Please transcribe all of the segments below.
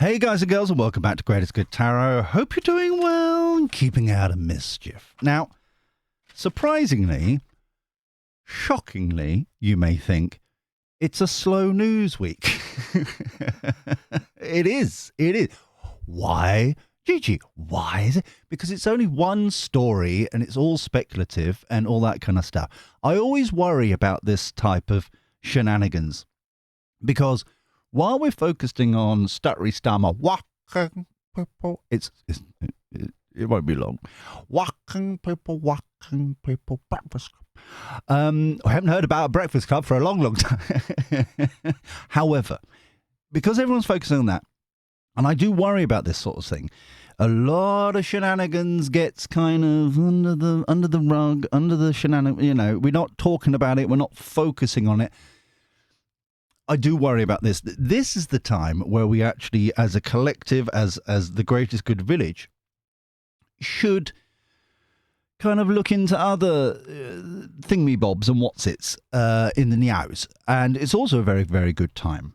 Hey guys and girls, and welcome back to Greatest Good Tarot. Hope you're doing well and keeping out of mischief. Now, surprisingly, shockingly, you may think, it's a slow news week. It is. Why? Gigi, why is it? Because it's only one story and it's all speculative and all that kind of stuff. I always worry about this type of shenanigans because while we're focusing on stuttery stammer, walking people, it won't be long. Walking people, breakfast club. I haven't heard about a breakfast club for a long time. However, because everyone's focusing on that, and I do worry about this sort of thing, a lot of shenanigans gets kind of under the rug, under the shenanigans. You know, we're not talking about it. We're not focusing on it. I do worry about this. This is the time where we actually, as a collective, as the Greatest Good Village, should kind of look into other thingy-bobs and what's-its in the news. And it's also a very, very good time.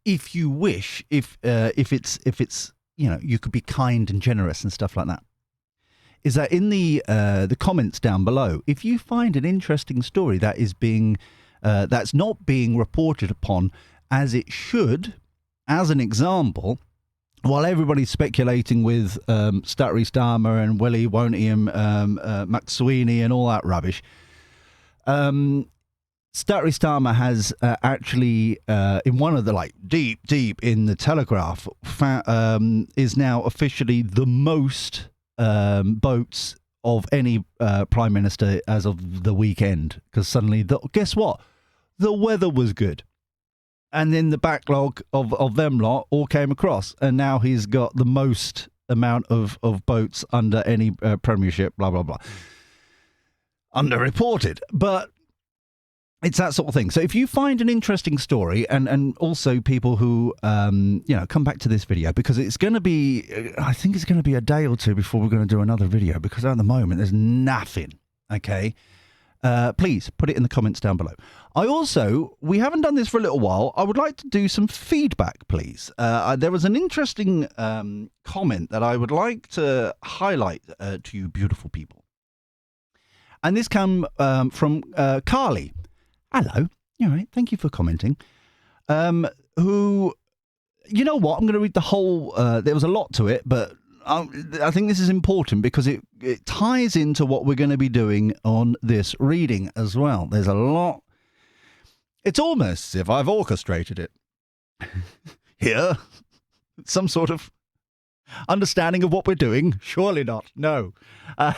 If you wish, if it's you know, you could be kind and generous and stuff like that, is that in the comments down below, if you find an interesting story that is being that's not being reported upon as it should, as an example, while everybody's speculating with Stuttery Starmer and Willie, won't he, and McSweeney and all that rubbish, Stuttery Starmer has actually, in one of the, deep in the Telegraph, is now officially the most votes of any Prime Minister as of the weekend. Because suddenly, guess what? The weather was good. And then the backlog of them lot all came across. And now he's got the most amount of votes under any premiership, blah, blah, blah. Underreported. But it's that sort of thing. So if you find an interesting story, and also people who, come back to this video, because it's going to be, I think it's going to be a day or two before we're going to do another video, because at the moment there's nothing, okay? Please put it in the comments down below. We haven't done this for a little while. I would like to do some feedback, please. There was an interesting comment that I would like to highlight to you beautiful people. And this came from Carly. Hello. All right. Thank you for commenting. Who, you know what? I'm going to read the whole, there was a lot to it, but I think this is important because it ties into what we're going to be doing on this reading as well. There's a lot. It's almost as if I've orchestrated it. Here. Some sort of understanding of what we're doing. Surely not. No. I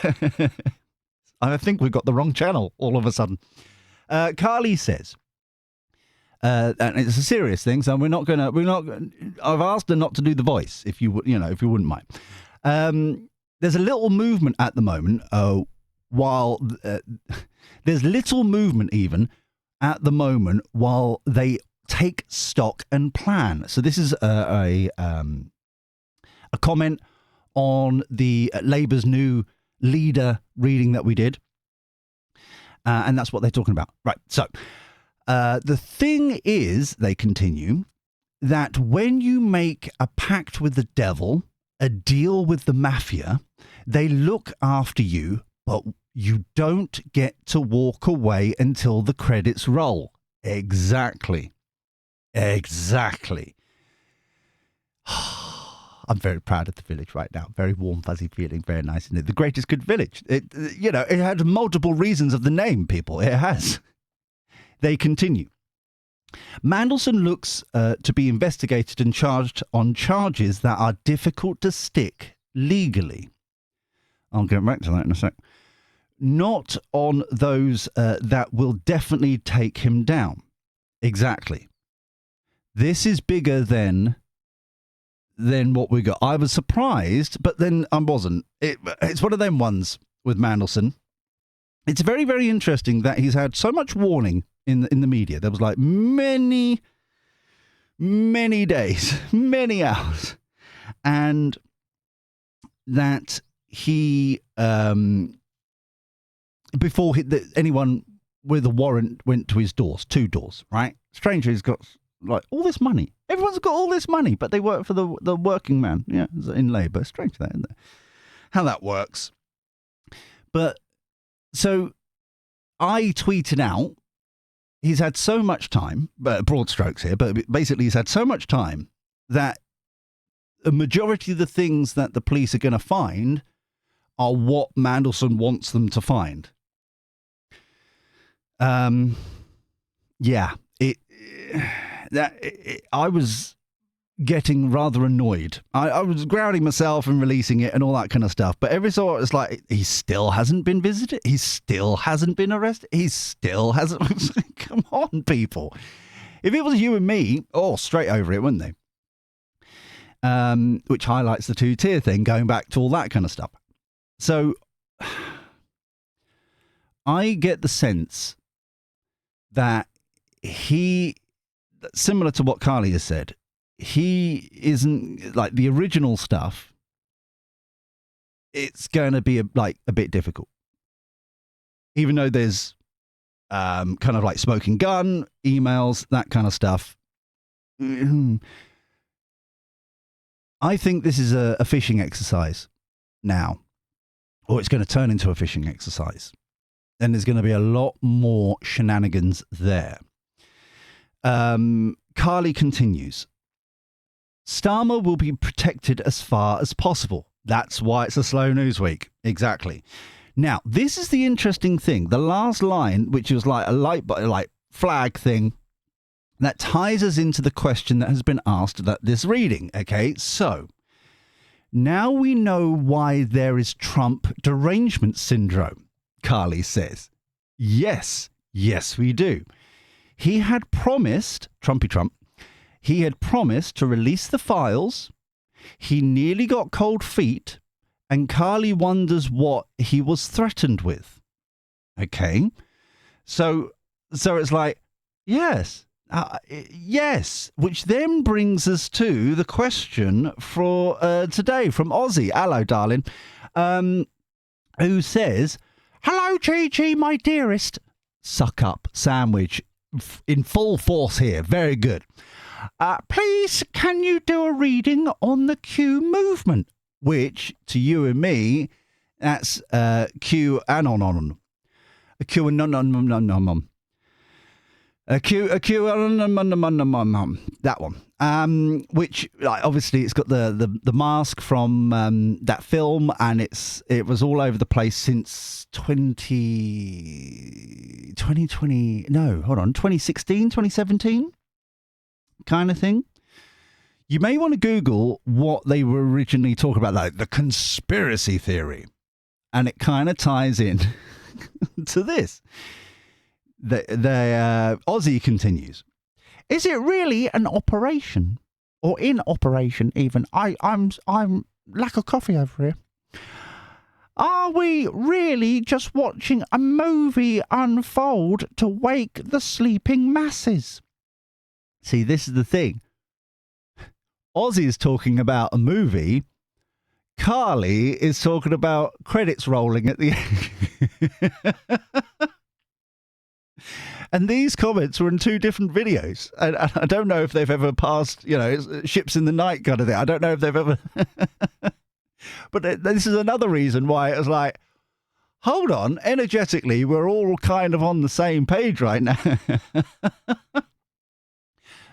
think we've got the wrong channel all of a sudden. Carly says, and it's a serious thing, so I've asked her not to do the voice, if you wouldn't mind. There's a little movement at the moment, there's little movement even at the moment while they take stock and plan. So this is a comment on the Labour's new leader reading that we did. And that's what they're talking about. Right. So the thing is, they continue, that when you make a pact with the devil, a deal with the mafia, they look after you, but you don't get to walk away until the credits roll. Exactly. I'm very proud of the village right now. Very warm, fuzzy feeling. Very nice. And the Greatest Good Village. It had multiple reasons of the name, people. It has. They continue. Mandelson looks to be investigated and charged on charges that are difficult to stick legally. I'll get back to that in a sec. Not on those that will definitely take him down. Exactly. This is bigger than what we got. I was surprised, but then I wasn't. It's one of them ones with Mandelson. It's very, very interesting that he's had so much warning in the media. There was like many days, many hours, and that he before anyone with a warrant went to his doors, 2 doors, right? Stranger, he's got like all this money. Everyone's got all this money, but they work for the working man. Yeah, in Labour. Strange that, isn't it? How that works. But so I tweeted out, he's had so much time, but broad strokes here, but basically he's had so much time that a majority of the things that the police are going to find are what Mandelson wants them to find. Yeah, I was getting rather annoyed. I was grounding myself and releasing it and all that kind of stuff. But every so often it's like, he still hasn't been visited. He still hasn't been arrested. He still hasn't. Come on, people. If it was you and me, straight over it, wouldn't they? Which highlights the two-tier thing, going back to all that kind of stuff. So I get the sense that he, similar to what Carly has said, he isn't like the original stuff. It's going to be a bit difficult, even though there's kind of like smoking gun, emails, that kind of stuff. I think this is a phishing exercise now, or it's going to turn into a phishing exercise. And there's going to be a lot more shenanigans there. Carly continues. Starmer will be protected as far as possible. That's why it's a slow news week. Exactly. Now, this is the interesting thing. The last line, which was like a light flag thing, that ties us into the question that has been asked at this reading. Okay, so now we know why there is Trump derangement syndrome, Carly says. Yes, we do. He had promised, Trumpy Trump, he had promised to release the files. He nearly got cold feet, and Carly wonders what he was threatened with. Okay, so it's like, yes, which then brings us to the question for today from Ozzy. Hello, darling. Who says, hello, Gigi, my dearest. Suck up sandwich in full force here. Very good. Please, can you do a reading on the Q movement? Which, to you and me, that's QAnon. A QAnon. That one. Which, like, obviously, it's got the mask from that film, and it was all over the place since 2016, 2017 kind of thing. You may want to Google what they were originally talking about, like the conspiracy theory, and it kind of ties in to this. Ozzy continues. Is it really an operation, or in operation even? I'm lack of coffee over here. Are we really just watching a movie unfold to wake the sleeping masses? See, this is the thing. Ozzy is talking about a movie. Carly is talking about credits rolling at the end. And these comments were in two different videos. And I don't know if they've ever passed, ships in the night kind of thing. I don't know if they've ever... But this is another reason why it was like, hold on, energetically, we're all kind of on the same page right now.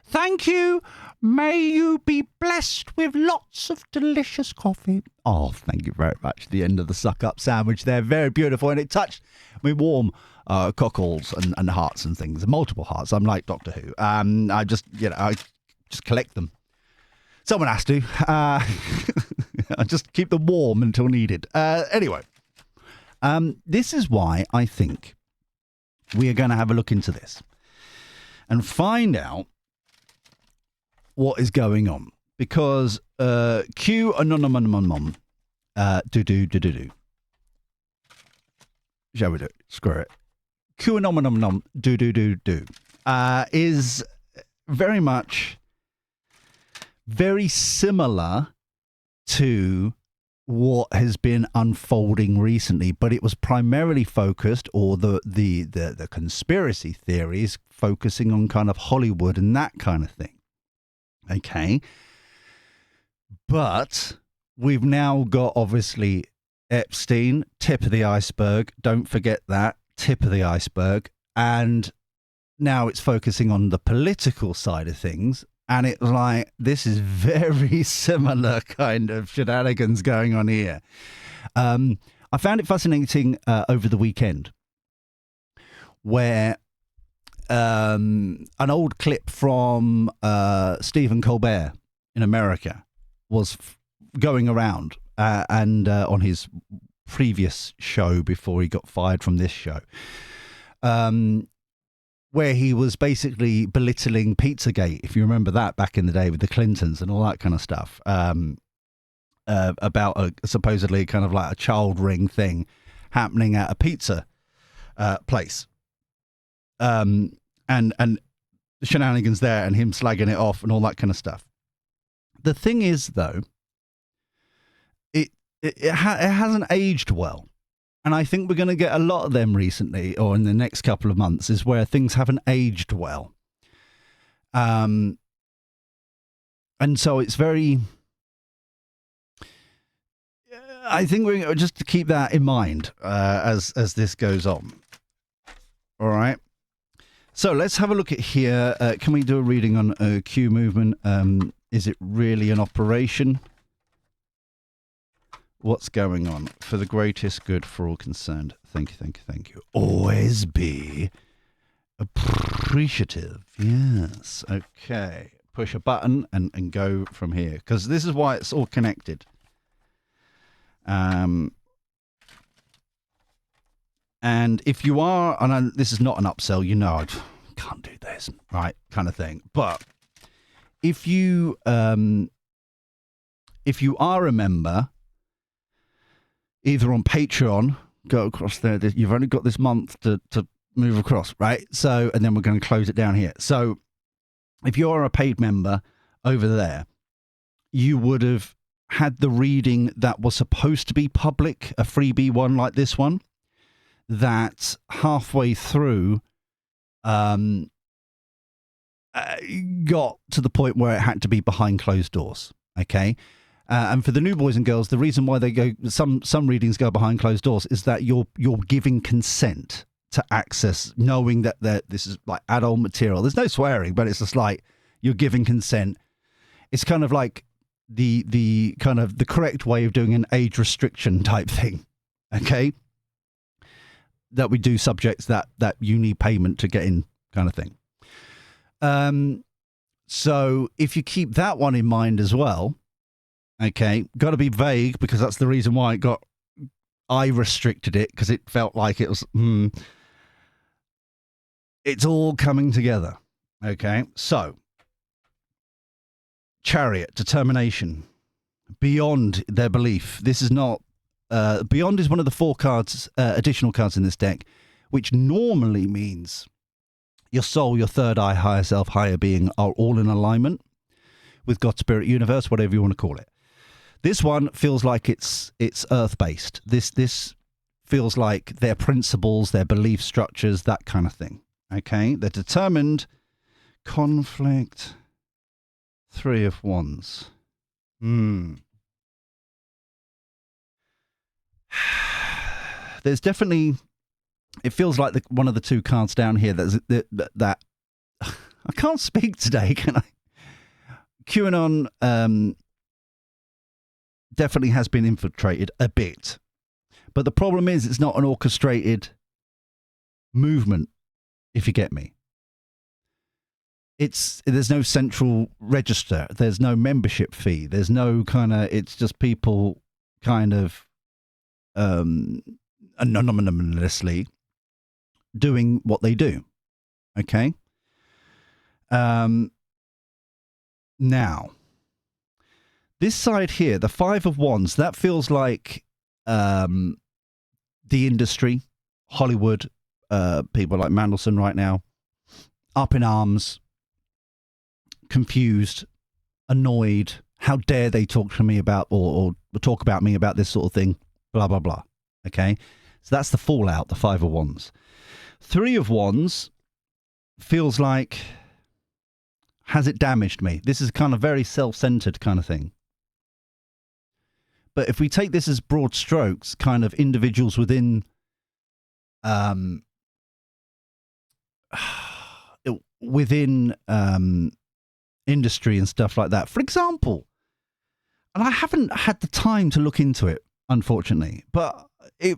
Thank you. May you be blessed with lots of delicious coffee. Oh, thank you very much. The end of the suck-up sandwich there. Very beautiful. And it touched me warm cockles and hearts and things. Multiple hearts. I'm like Doctor Who. I just collect them. Someone has to. I just keep them warm until needed. Anyway, this is why I think we are going to have a look into this and find out what is going on, because QAnon do. Shall we do it? Screw it. QAnon do is very much very similar to what has been unfolding recently, but it was primarily focused, or the conspiracy theories focusing on kind of Hollywood and that kind of thing. Okay. But we've now got, obviously, Epstein, tip of the iceberg. Don't forget that, tip of the iceberg. And now it's focusing on the political side of things. And it's like, this is very similar kind of shenanigans going on here. I found it fascinating over the weekend, where an old clip from Stephen Colbert in America was going around, and on his previous show before he got fired from this show, where he was basically belittling Pizzagate, if you remember that back in the day with the Clintons and all that kind of stuff, about supposedly kind of like a child ring thing happening at a pizza place. And the shenanigans there, and him slagging it off and all that kind of stuff. The thing is, though, it hasn't aged well. And I think we're going to get a lot of them recently, or in the next couple of months, is where things haven't aged well. And so it's very... I think we're just to keep that in mind as this goes on. All right. So let's have a look at here. Can we do a reading on Q movement? Is it really an operation? What's going on? For the greatest good for all concerned. Thank you, thank you, thank you. Always be appreciative. Yes. Okay. Push a button and go from here. Because this is why it's all connected. And if you are, and this is not an upsell, you know, I can't do this, right? Kind of thing. But if you are a member, either on Patreon, go across there. You've only got this month to move across, right? So, and then we're going to close it down here. So if you are a paid member over there, you would have had the reading that was supposed to be public, a freebie one like this one, that halfway through got to the point where it had to be behind closed doors. Okay. And for the new boys and girls, the reason why they go, some readings go behind closed doors, is that you're giving consent to access, knowing that this is like adult material. There's no swearing, but it's just like you're giving consent. It's kind of like the kind of the correct way of doing an age restriction type thing. Okay. That we do subjects that you need payment to get in, kind of thing. So if you keep that one in mind as well, okay, got to be vague, because that's the reason why I restricted it, because it felt like it was, it's all coming together. Okay, so Chariot, determination, beyond their belief. This is not, beyond is one of the 4 cards, additional cards in this deck, which normally means your soul, your third eye, higher self, higher being are all in alignment with God, Spirit, Universe, whatever you want to call it. This one feels like it's earth-based. This feels like their principles, their belief structures, that kind of thing. Okay? They're determined. Conflict. 3 of Wands. There's definitely... It feels like one of the 2 cards down here that I can't speak today, can I? QAnon... definitely has been infiltrated a bit, but the problem is it's not an orchestrated movement, if you get me. There's no central register, there's no membership fee, there's no kind of, it's just people kind of anonymously doing what they do. Okay. Now this side here, the 5 of Wands, that feels like the industry, Hollywood, people like Mandelson right now, up in arms, confused, annoyed, How dare they talk to me about or talk about me about this sort of thing? Blah, blah, blah. Okay? So that's the fallout, the 5 of Wands. 3 of Wands feels like, has it damaged me? This is kind of very self-centered kind of thing. But if we take this as broad strokes, kind of individuals within industry and stuff like that. For example, and I haven't had the time to look into it, unfortunately, but it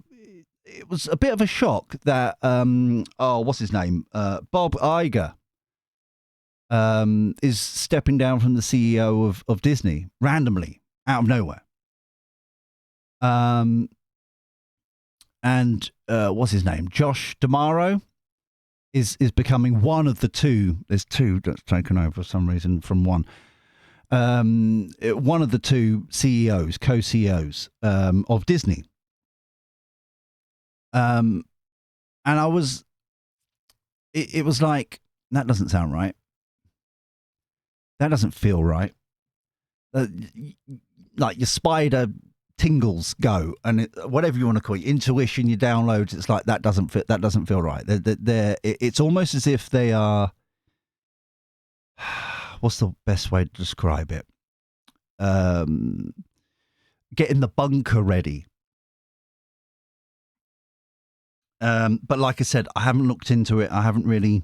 was a bit of a shock that what's his name? Bob Iger is stepping down from the CEO of Disney randomly out of nowhere. And what's his name? Josh D'Amaro is becoming one of the two. There's two that's taken over for some reason from one. One of the two CEOs, co-CEOs of Disney. And I was, it was like, that doesn't sound right. That doesn't feel right. Like your spider tingles go, and whatever you want to call it, intuition, your downloads, it's like that doesn't fit. That doesn't feel right. It's almost as if they are. What's the best way to describe it? Getting the bunker ready. But like I said, I haven't looked into it. I haven't really.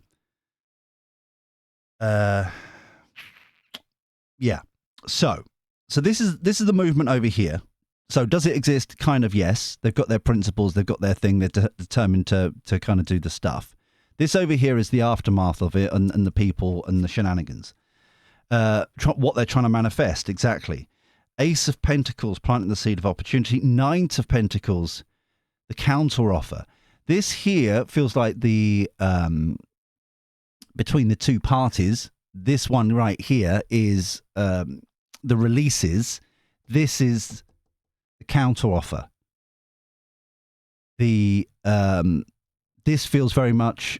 Yeah. So this is the movement over here. So does it exist? Kind of, yes. They've got their principles. They've got their thing. They're determined to kind of do the stuff. This over here is the aftermath of it and the people and the shenanigans. What they're trying to manifest, exactly. Ace of Pentacles, planting the seed of opportunity. Ninth of Pentacles, the counter offer. This here feels like the, between the two parties, this one right here is the releases. This is the counter offer. This feels very much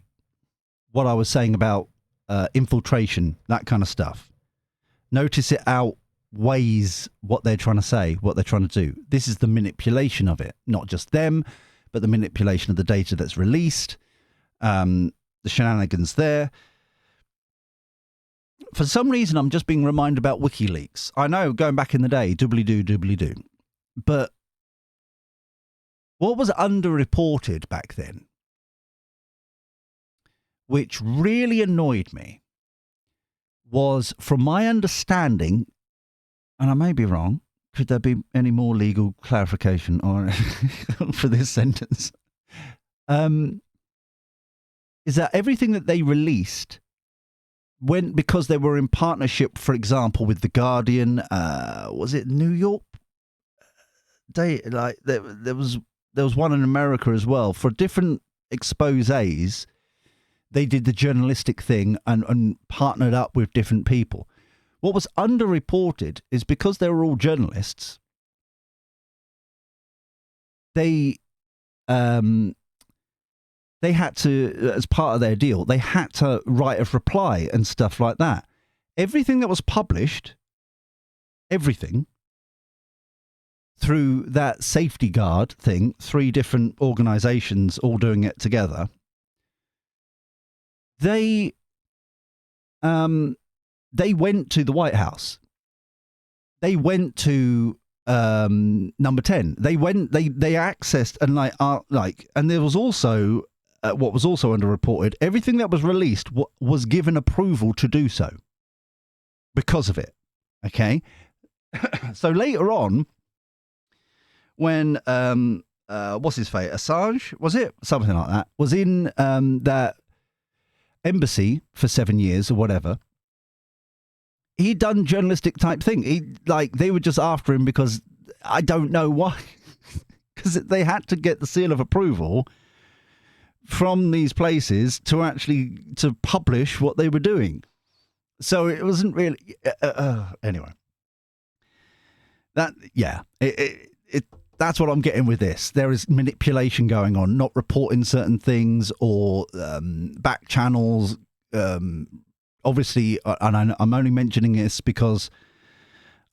what I was saying about infiltration, that kind of stuff. Notice it outweighs what they're trying to say, what they're trying to do. This is the manipulation of it, not just them, but the manipulation of the data that's released, the shenanigans there. For some reason, I'm just being reminded about WikiLeaks. I know, going back in the day, doobly-doo. But what was underreported back then, which really annoyed me, was, from my understanding, and I may be wrong, could there be any more legal clarification or for this sentence? Is that everything that they released went because they were in partnership, for example, with The Guardian, was it New York? Like there was one in America as well, for different exposés. They did the journalistic thing and partnered up with different people. What was underreported is because they were all journalists, they had to, as part of their deal, they had to write a reply and stuff like that. Everything that was published, everything, through that safety guard thing, 3 different organizations all doing it together, they went to the White House. They went to number 10. They accessed and and there was also what was also underreported. Everything that was released was given approval to do so because of it. Okay, so later on, when what's his fate, Assange, was it something like that, was in that embassy for 7 years or whatever, he'd done journalistic type thing. They were just after him because I don't know why, because they had to get the seal of approval from these places to publish what they were doing. So it wasn't really anyway. That's what I'm getting with this. There is manipulation going on, not reporting certain things or back channels. Obviously, and I'm only mentioning this because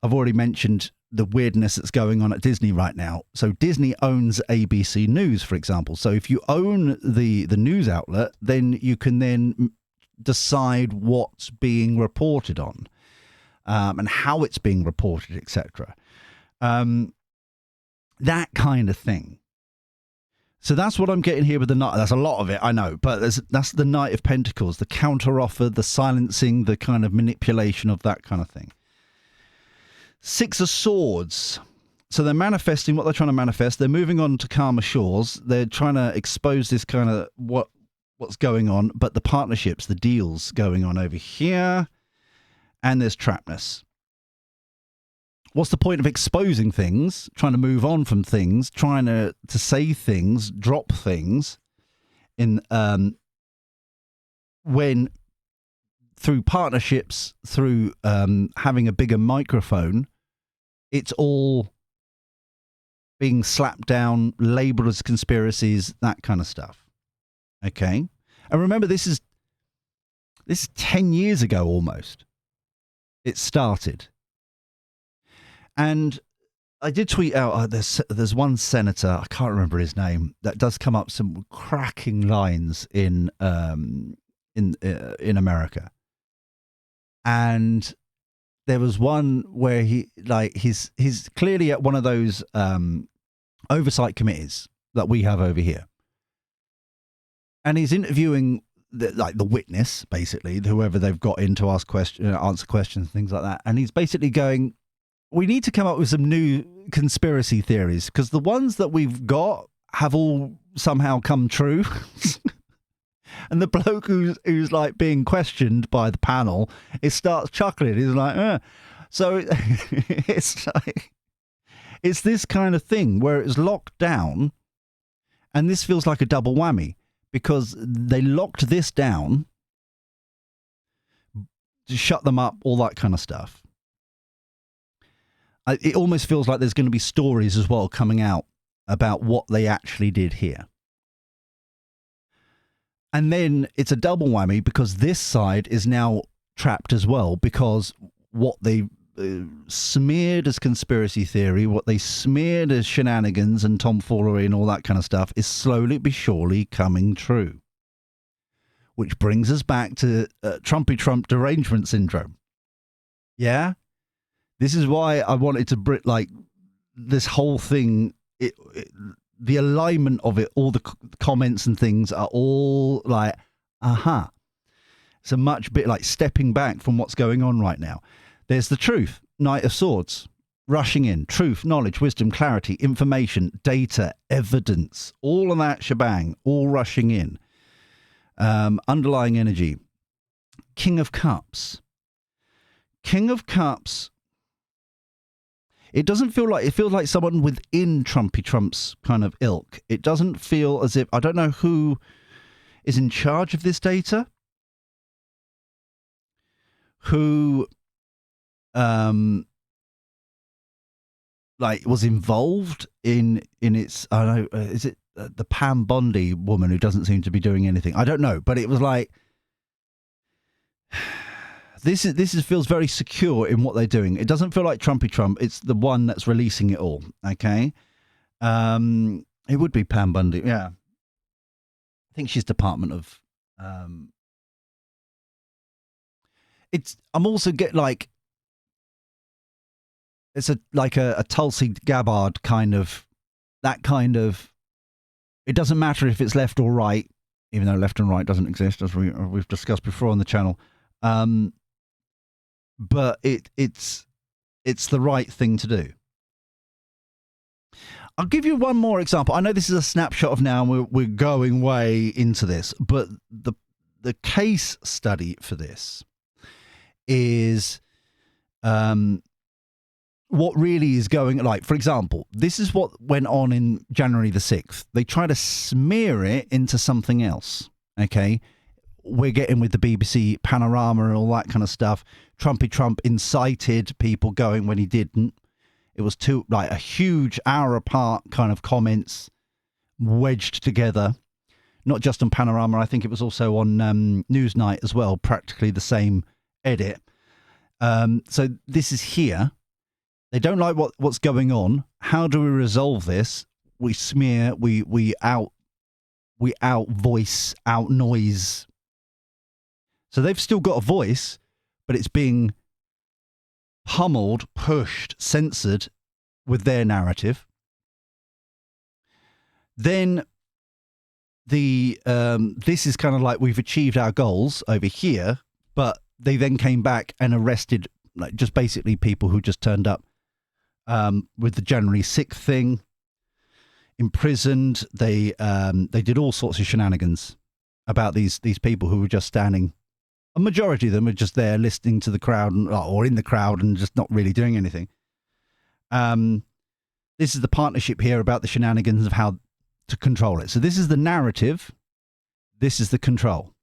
I've already mentioned the weirdness that's going on at Disney right now. So Disney owns ABC News, for example. So if you own the news outlet, then you can then decide what's being reported on, and how it's being reported, etc. That kind of thing. So that's what I'm getting here with the night. That's a lot of it, I know, but that's the Knight of Pentacles, the counter-offer, the silencing, the kind of manipulation of that kind of thing. Six of Swords. So they're manifesting what they're trying to manifest. They're moving on to calmer shores. They're trying to expose this kind of what's going on, but the partnerships, the deals going on over here, and there's trapness. What's the point of exposing things, trying to move on from things, trying to say things, drop things, in when through partnerships, through having a bigger microphone, it's all being slapped down, labeled as conspiracies, that kind of stuff. Okay, and remember, this is 10 years ago almost. It started. And I did tweet out, there's one senator, I can't remember his name, that does come up some cracking lines in America. And there was one where he's clearly at one of those oversight committees that we have over here. And he's interviewing the witness, basically, whoever they've got in to answer questions, things like that. And he's basically going, we need to come up with some new conspiracy theories, because the ones that we've got have all somehow come true. And the bloke who's like being questioned by the panel, it starts chuckling. He's like, So it's like, it's this kind of thing where it's locked down, and this feels like a double whammy, because they locked this down to shut them up, all that kind of stuff. It almost feels like there's going to be stories as well coming out about what they actually did here. And then it's a double whammy, because this side is now trapped as well, because what they smeared as conspiracy theory, what they smeared as shenanigans and tomfoolery and all that kind of stuff, is slowly but surely coming true. Which brings us back to Trumpy-Trump derangement syndrome. Yeah? This is why I wanted to like this whole thing, the alignment of it, all the comments and things are all like, aha. It's a much bit like stepping back from what's going on right now. There's the truth, Knight of Swords, rushing in, truth, knowledge, wisdom, clarity, information, data, evidence, all of that shebang, all rushing in. Underlying energy. King of Cups. King of Cups. It doesn't feel like, it feels like someone within Trump's kind of ilk. It doesn't feel as if, I don't know who is in charge of this data, who like was involved in its, I don't know, is it the Pam Bondi woman who doesn't seem to be doing anything? I don't know, but it was like, This feels very secure in what they're doing. It doesn't feel like Trumpy-Trump. It's the one that's releasing it all. Okay, it would be Pam Bondi. Yeah, I think she's Department of. I'm also get like. It's a Tulsi Gabbard kind of, that kind of. It doesn't matter if it's left or right, even though left and right doesn't exist, as we've discussed before on the channel. But it's the right thing to do. I'll give you one more example. I know this is a snapshot of now, and we're going way into this, but the case study for this is what really is going, like, for example, this is what went on in January the 6th. They try to smear it into something else. Okay. We're getting with the BBC panorama and all that kind of stuff. Trumpy-Trump incited people going when he didn't. It was a huge hour apart kind of comments wedged together. Not just on Panorama, I think it was also on Newsnight as well, practically the same edit. So this is here. They don't like what's going on. How do we resolve this? We smear, we out voice, out noise. So they've still got a voice, but it's being pummeled, pushed, censored with their narrative. Then this is kind of like we've achieved our goals over here, but they then came back and arrested like just basically people who just turned up with the January 6th thing, imprisoned. They did all sorts of shenanigans about these people who were just standing. A majority of them are just there listening to the crowd or in the crowd and just not really doing anything. This is the partnership here about the shenanigans of how to control it. So this is the narrative. This is the control.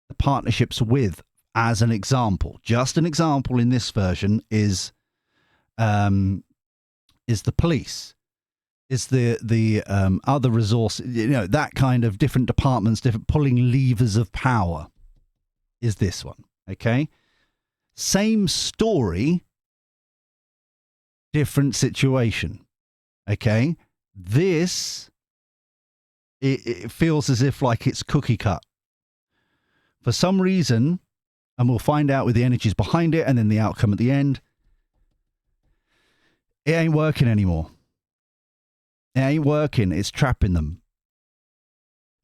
The partnerships with, as an example, just an example in this version is the police, is the other resource, that kind of different departments, different pulling levers of power is this one. Okay. Same story, different situation. Okay. This, it feels as if like it's cookie cut. For some reason, and we'll find out with the energies behind it and then the outcome at the end, it ain't working anymore. It ain't working. It's trapping them.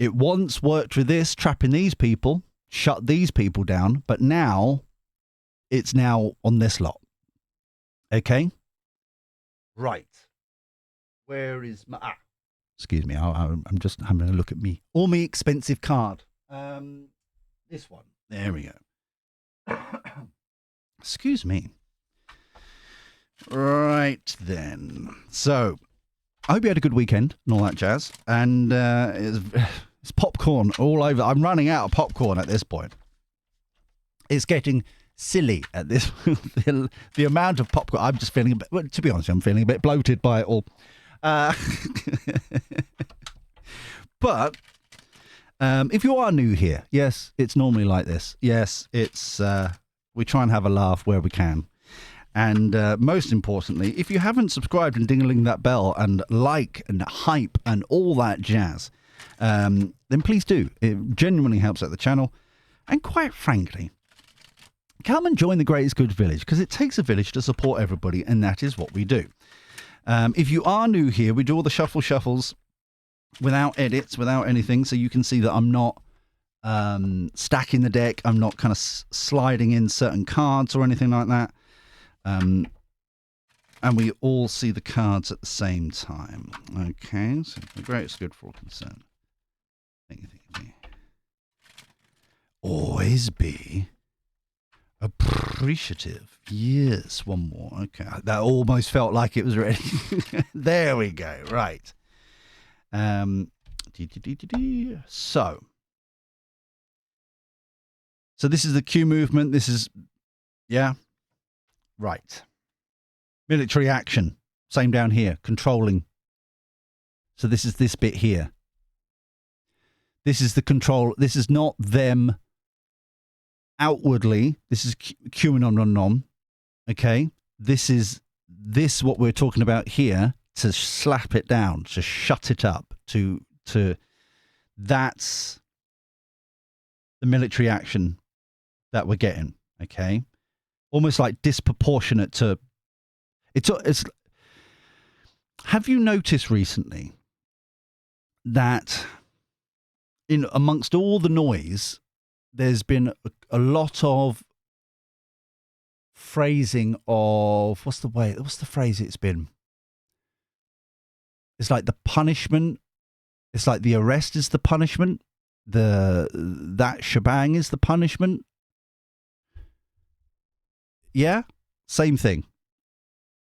It once worked with this, trapping these people, shut these people down, but now it's now on this lot. Okay? Right. Where is my... excuse me, I'm just having a look at me. All me expensive card. This one. There we go. Excuse me. Right then. So, I hope you had a good weekend and all that jazz. And it's popcorn all over. I'm running out of popcorn at this point. It's getting silly at this. the amount of popcorn. I'm just feeling a bit, well, to be honest, I'm feeling a bit bloated by it all. But if you are new here, yes, it's normally like this. Yes, it's we try and have a laugh where we can. And most importantly, if you haven't subscribed and ding-a-ling that bell and like and hype and all that jazz, then please do. It genuinely helps out the channel. And quite frankly, come and join the Greatest Good Village, because it takes a village to support everybody, and that is what we do. If you are new here, we do all the shuffles without edits, without anything, so you can see that I'm not stacking the deck. I'm not kind of sliding in certain cards or anything like that. And we all see the cards at the same time. Okay, so the Greatest Good for all concerned. Always be appreciative. Yes, one more. Okay, that almost felt like it was ready. There we go. Right. So this is the Q movement. This is, yeah, right. Military action. Same down here. Controlling. So this is this bit here. This is the control. This is not them outwardly. This is QAnon. Okay. This is what we're talking about here, to slap it down, to shut it up, to that's the military action that we're getting. Okay. Almost like disproportionate to it's. Have you noticed recently that in amongst all the noise, there's been a lot of phrasing of what's the phrase it's been? It's like the punishment. It's like the arrest is the punishment. That shebang is the punishment. Yeah, same thing.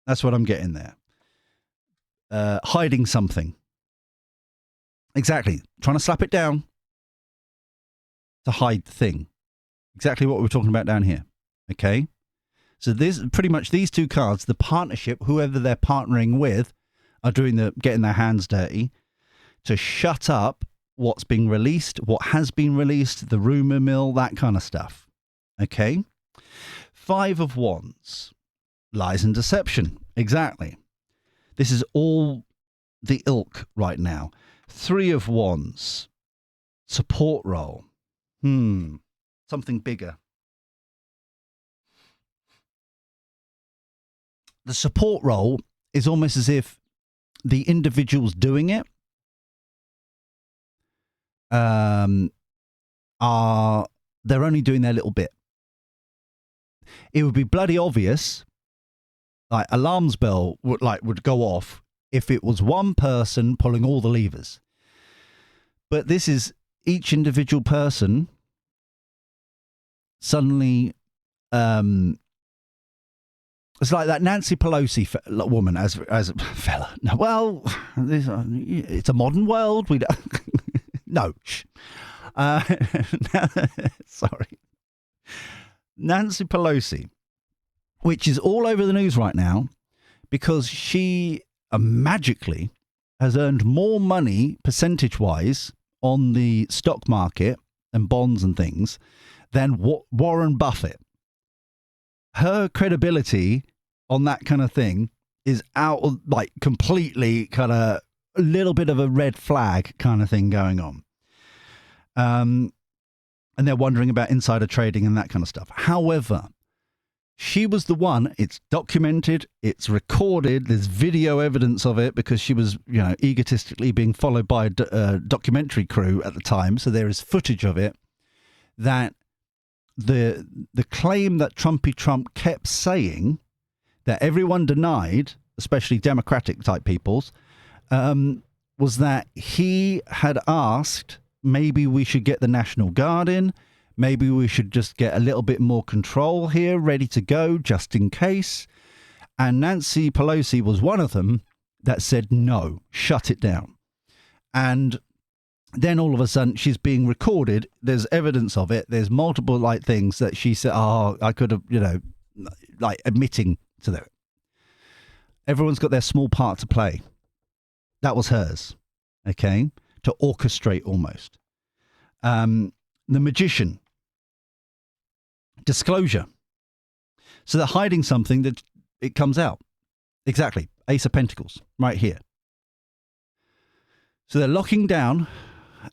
That's what I'm getting there. Hiding something. Exactly. Trying to slap it down to hide the thing. Exactly what we're talking about down here. Okay. So this pretty much these two cards, the partnership, whoever they're partnering with, are getting their hands dirty to shut up what's being released, what has been released, the rumor mill, that kind of stuff. Okay. 5 of Wands. Lies and deception. Exactly. This is all the ilk right now. 3 of Wands. Support role. Something bigger. The support role is almost as if the individuals doing it they're only doing their little bit. It would be bloody obvious, like alarms bell would go off if it was one person pulling all the levers. But this is each individual person suddenly it's like that Nancy Pelosi woman as a fella. Well, it's a modern world. We don't no. Sorry. Nancy Pelosi, which is all over the news right now because she magically has earned more money percentage-wise on the stock market and bonds and things than Warren Buffett. Her credibility on that kind of thing is out, like completely kind of a little bit of a red flag kind of thing going on. And they're wondering about insider trading and that kind of stuff. However, she was the one, it's documented, it's recorded, there's video evidence of it because she was, egotistically being followed by a documentary crew at the time. So there is footage of it that the claim that Trumpy Trump kept saying that everyone denied, especially Democratic type peoples, was that he had asked, maybe we should get the National Guard in. Maybe we should just get a little bit more control here, ready to go, just in case. And Nancy Pelosi was one of them that said, no, shut it down. And then all of a sudden she's being recorded. There's evidence of it. There's multiple things that she said, I could have, admitting to that. Everyone's got their small part to play. That was hers. Okay. To orchestrate almost. The magician. Disclosure. So they're hiding something that it comes out. Exactly. Ace of Pentacles right here. So they're locking down,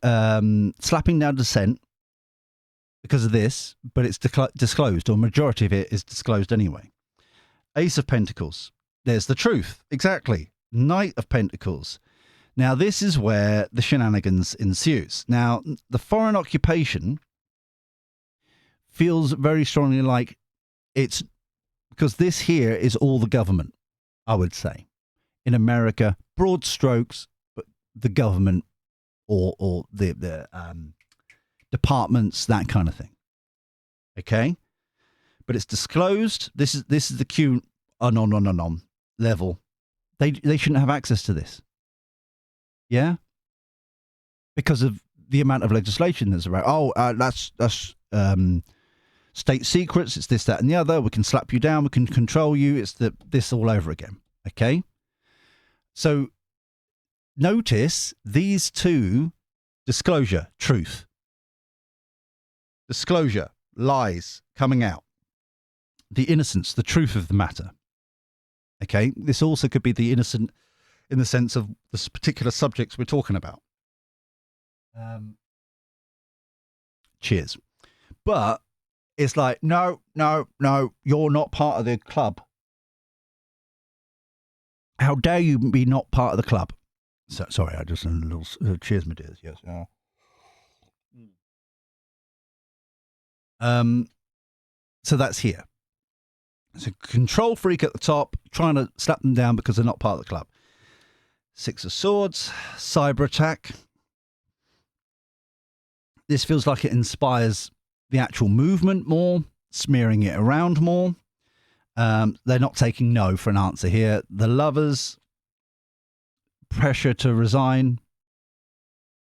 slapping down dissent because of this, but it's disclosed, or majority of it is disclosed anyway. Ace of Pentacles. There's the truth. Exactly. Knight of Pentacles. Now, this is where the shenanigans ensues. Now, the foreign occupation feels very strongly like it's because this here is all the government, I would say. In America, broad strokes, but the government or the departments, that kind of thing. Okay? But it's disclosed. This is the QAnon level. They shouldn't have access to this. Yeah, because of the amount of legislation that's around. That's state secrets. It's this, that, and the other. We can slap you down. We can control you. It's this all over again. Okay. So notice these two: disclosure, truth. Disclosure, lies coming out. The innocence, the truth of the matter. Okay. This also could be the innocent in the sense of the particular subjects we're talking about. Cheers. But it's like, no, you're not part of the club. How dare you be not part of the club? So, sorry, I just a little cheers, my dears. Yes. So that's here. It's a control freak at the top, trying to slap them down because they're not part of the club. 6 of Swords, cyber attack. This feels like it inspires the actual movement more, smearing it around more. They're not taking no for an answer here. The Lovers, pressure to resign.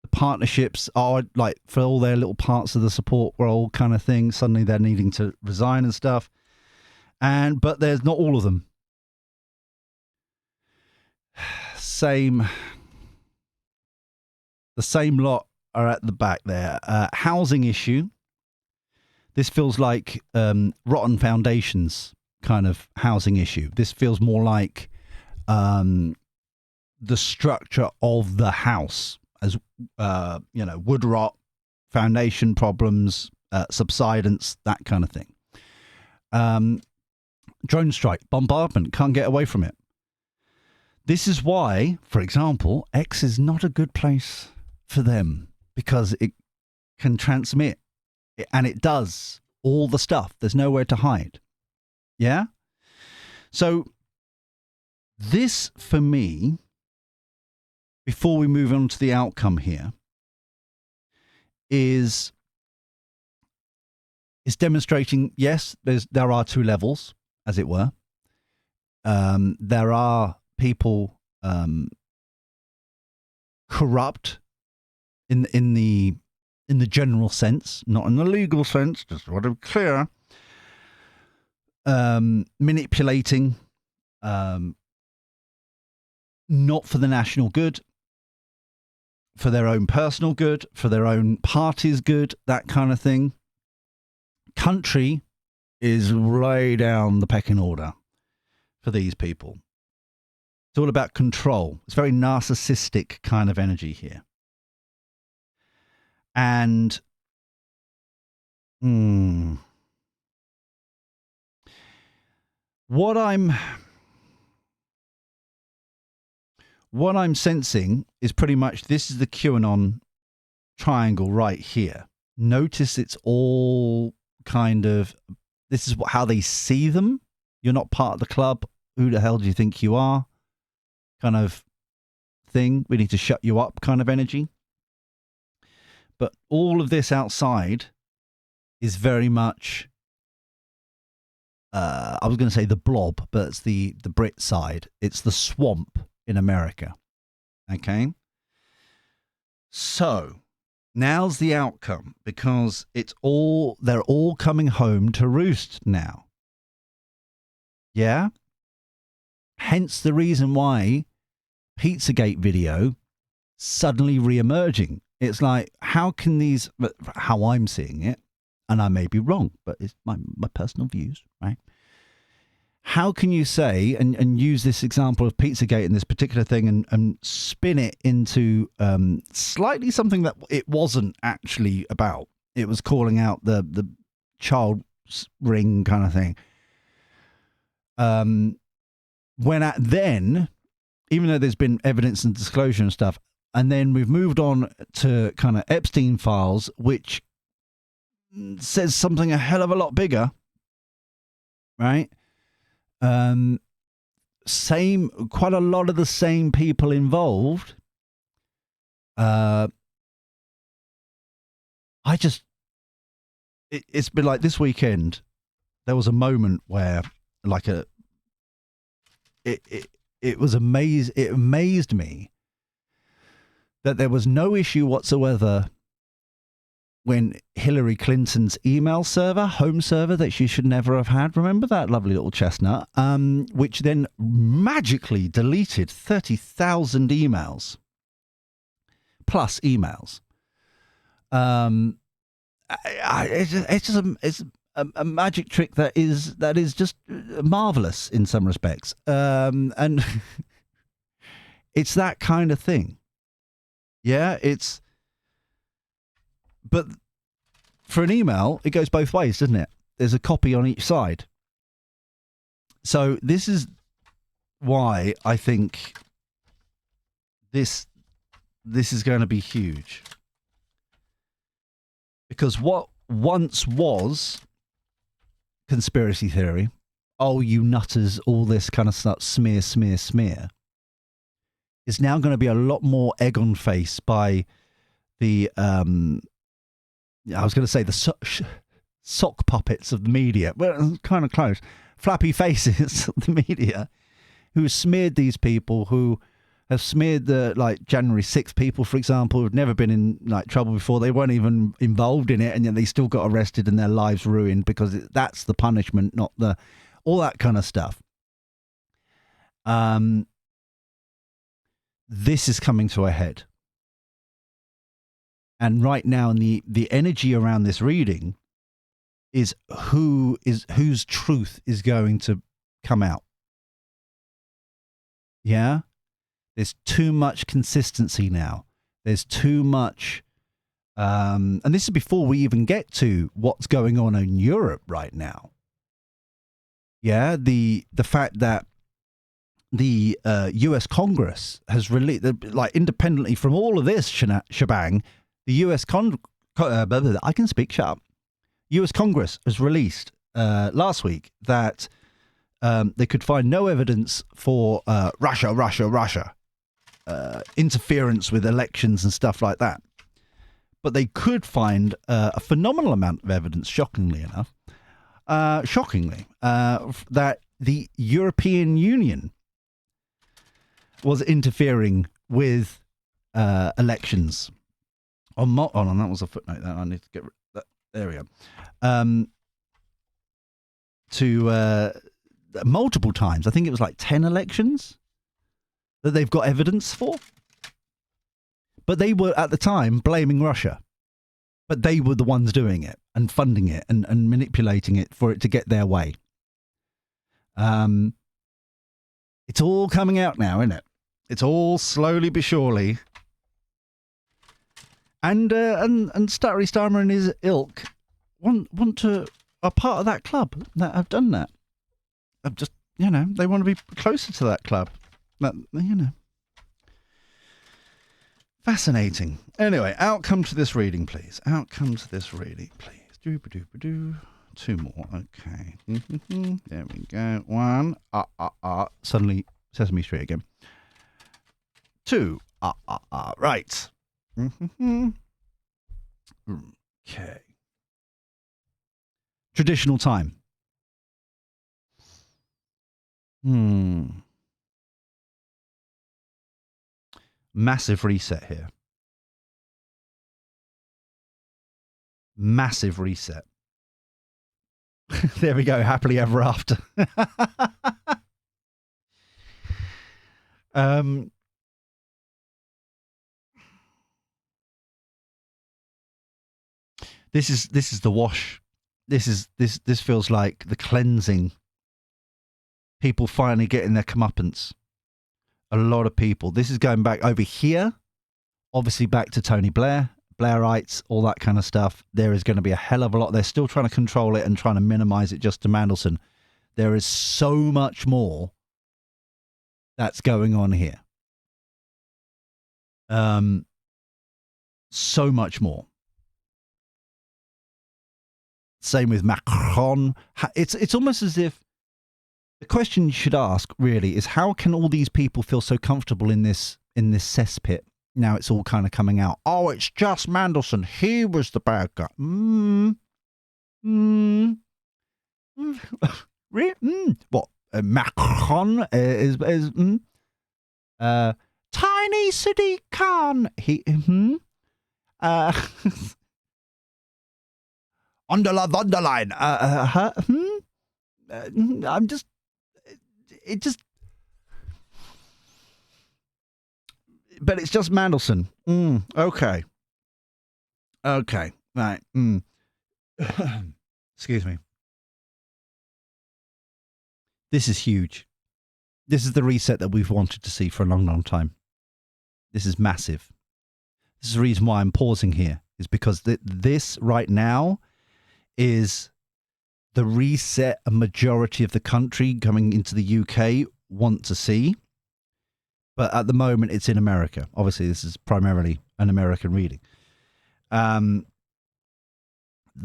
The partnerships are like for all their little parts of the support role kind of thing. Suddenly they're needing to resign and stuff. But there's not all of them. The same lot are at the back there. Housing issue. This feels like rotten foundations kind of housing issue. This feels more like the structure of the house, as wood rot, foundation problems, subsidence, that kind of thing. Drone strike, bombardment, can't get away from it. This is why, for example, X is not a good place for them, because it can transmit, and it does all the stuff. There's nowhere to hide. Yeah? So this, for me, before we move on to the outcome here, is demonstrating, yes, there are two levels, as it were. There are people corrupt in the general sense, not in the legal sense, just want to be clear. Manipulating, not for the national good, for their own personal good, for their own party's good, that kind of thing. Country is way down the pecking order for these people. It's all about control. It's very narcissistic kind of energy here. And what I'm sensing is pretty much this is the QAnon triangle right here. Notice it's all kind of, this is how they see them. You're not part of the club. Who the hell do you think you are? Kind of thing. We need to shut you up kind of energy. But all of this outside is very much, I was going to say the blob, but it's the Brit side. It's the swamp in America. Okay? So now's the outcome, because they're all coming home to roost now. Yeah? Hence the reason why Pizzagate video suddenly re-emerging. It's like, how can these, how I'm seeing it, and I may be wrong, but it's my personal views, right? How can you say and use this example of Pizzagate and this particular thing and spin it into slightly something that it wasn't actually about? It was calling out the child ring kind of thing. Then, even though there's been evidence and disclosure and stuff, and then we've moved on to kind of Epstein files, which says something a hell of a lot bigger, right? Quite a lot of the same people involved. It's been like this weekend, there was a moment where it amazed me that there was no issue whatsoever when Hillary Clinton's email server, home server that she should never have had, remember that lovely little chestnut, which then magically deleted 30,000 emails, plus emails. It's a magic trick that is just marvelous in some respects, and it's that kind of thing. Yeah, but for an email, it goes both ways, doesn't it? There's a copy on each side. So this is why I think this is going to be huge. Because what once was conspiracy theory, oh, you nutters, all this kind of stuff, smear, is now going to be a lot more egg on face by the, I was going to say the sock puppets of the media. Well, kind of close. Flappy faces of the media who smeared these people, who have smeared the, January 6th people, for example, who've never been in, trouble before. They weren't even involved in it, and yet they still got arrested and their lives ruined because that's the punishment, not all that kind of stuff. This is coming to a head. And right now, in the energy around this reading is whose truth is going to come out. Yeah? There's too much consistency now. There's too much, and this is before we even get to what's going on in Europe right now. Yeah, the fact that the U.S. Congress has released, like, independently from all of this shebang, the U.S. I can speak, shut up. U.S. Congress has released last week that they could find no evidence for Russia interference with elections and stuff like that. But they could find a phenomenal amount of evidence, shockingly enough, that the European Union was interfering with elections. Hold on, that was a footnote. That I need to get rid of that. There we go. To multiple times, I think it was like 10 elections that they've got evidence for. But they were, at the time, blaming Russia. But they were the ones doing it and funding it and manipulating it for it to get their way. It's all coming out now, isn't it? It's all slowly but surely. And Stuttery Starmer and his ilk want to are part of that club that have done that. I've just, they want to be closer to that club. That, fascinating. Anyway, outcome to this reading, please. Outcome to this reading, please. Doo-ba-doo-ba-doo. 2 more. Okay. There we go. 1. Suddenly, Sesame Street again. 2. Right. Okay. Traditional time. Massive reset here. Massive reset. There we go. Happily ever after. This is the wash. This feels like the cleansing. People finally getting their comeuppance. A lot of people. This is going back over here, obviously back to Tony Blair, Blairites, all that kind of stuff. There is going to be a hell of a lot. They're still trying to control it and trying to minimize it just to Mandelson. There is so much more that's going on here. So much more. Same with Macron. It's almost as if the question you should ask really is, how can all these people feel so comfortable in this cesspit? Now it's all kind of coming out. Oh, it's just Mandelson. He was the bad guy. What? Macron is Tiny Sadiq Khan. Underline. I'm just. It just. But it's just Mandelson. Okay. Okay. Right. Excuse me. This is huge. This is the reset that we've wanted to see for a long, long time. This is massive. This is the reason why I'm pausing here, is because this right now is the reset a majority of the country coming into the UK want to see. But at the moment, it's in America. Obviously, this is primarily an American reading. The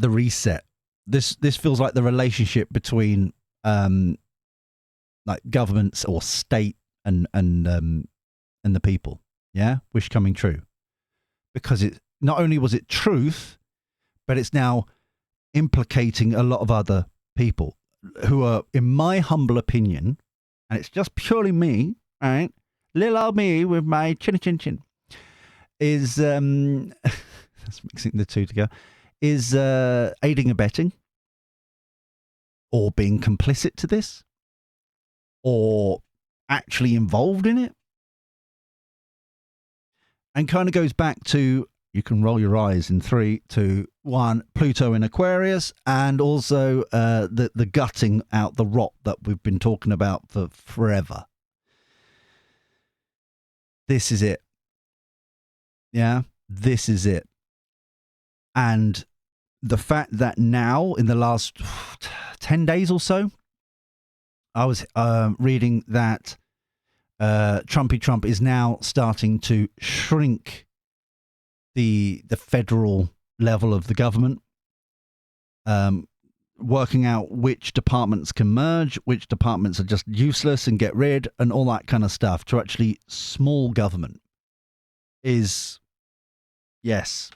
reset. This feels like the relationship between like governments or state and the people. Yeah, wish coming true. Because it not only was it truth, but it's now implicating a lot of other people who are, in my humble opinion, and it's just purely me, right? Little old me with my chin, is, that's mixing the two together, is aiding and abetting, or being complicit to this, or actually involved in it. And kind of goes back to You can roll your eyes in 3, 2, 1. Pluto in Aquarius, and also the gutting out the rot that we've been talking about for forever. This is it. Yeah, this is it. And the fact that now, in the last 10 days or so, I was reading that Trumpy Trump is now starting to shrink the federal level of the government, working out which departments can merge, which departments are just useless and get rid, and all that kind of stuff, to actually small government is, yes.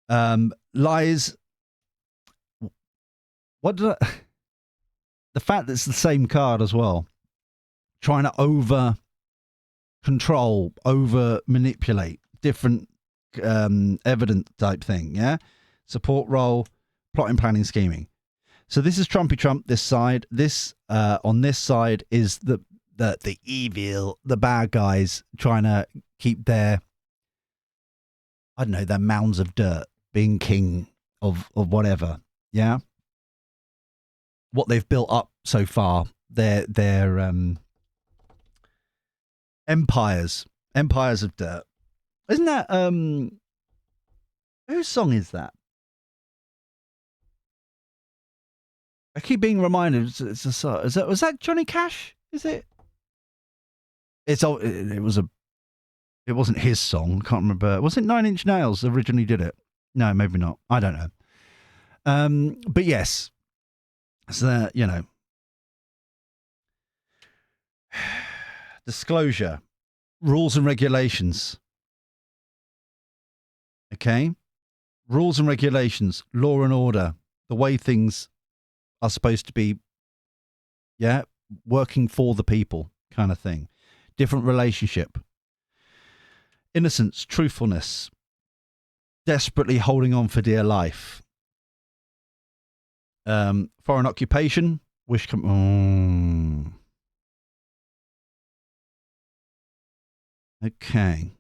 Lies. What did I... The fact that it's the same card as well, trying to over control, over manipulate different evidence type thing, yeah? Support role, plotting, planning, scheming. So this is Trumpy Trump, this side. This, on this side, is the evil, the bad guys trying to keep their, I don't know, their mounds of dirt, being king of whatever, yeah? What they've built up so far, their empires of dirt. Isn't that whose song is that? I keep being reminded. It's a song. Was that Johnny Cash? Is it? It wasn't his song. I can't remember. Was it 9 Inch Nails originally did it? No, maybe not. I don't know. But yes. So, you know, disclosure, rules and regulations. Okay? Rules and regulations, law and order, the way things are supposed to be, yeah, working for the people kind of thing. Different relationship. Innocence, truthfulness, desperately holding on for dear life. Foreign occupation, wish Okay.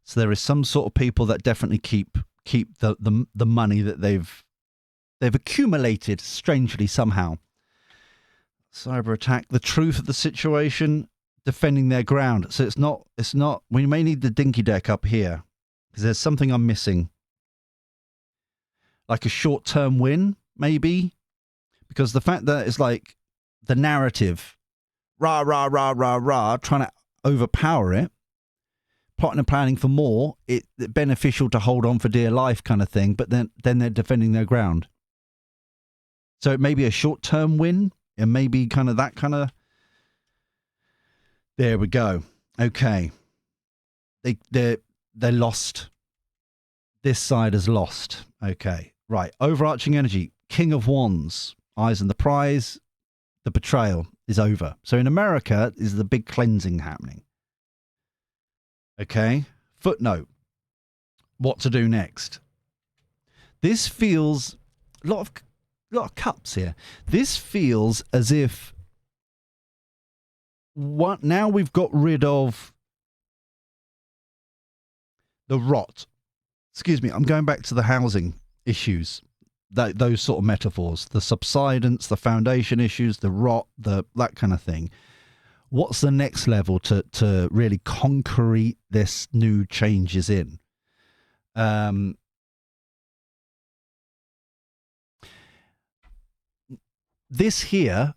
So there is some sort of people that definitely keep the money that they've accumulated strangely somehow. Cyber attack, the truth of the situation, defending their ground. So it's not we may need the dinky deck up here because there's something I'm missing. Like a short-term win, maybe? Because the fact that it's like the narrative, rah, rah, rah, rah, rah, trying to overpower it, plotting and planning for more, it's beneficial to hold on for dear life kind of thing, but then they're defending their ground. So it may be a short-term win, and maybe kind of that kind of... There we go. Okay. They lost. This side has lost. Okay. Right, overarching energy, King of Wands, eyes on the prize, the betrayal is over. So in America is the big cleansing happening. Okay, footnote, what to do next. This feels, a lot of cups here. This feels as if now we've got rid of the rot. Excuse me, I'm going back to the housing issues, those sort of metaphors, the subsidence, the foundation issues, the rot, that kind of thing. What's the next level to really concrete this new changes in? This here,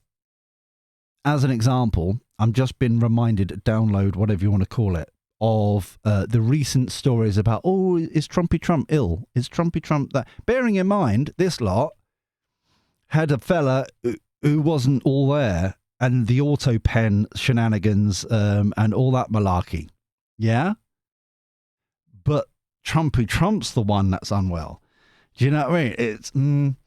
as an example, I'm just been reminded, download, whatever you want to call it, of the recent stories about, oh, is Trumpy Trump ill? Is Trumpy Trump that? Bearing in mind, this lot had a fella who wasn't all there, and the auto pen shenanigans and all that malarkey. Yeah? But Trumpy Trump's the one that's unwell. Do you know what I mean? It's... Can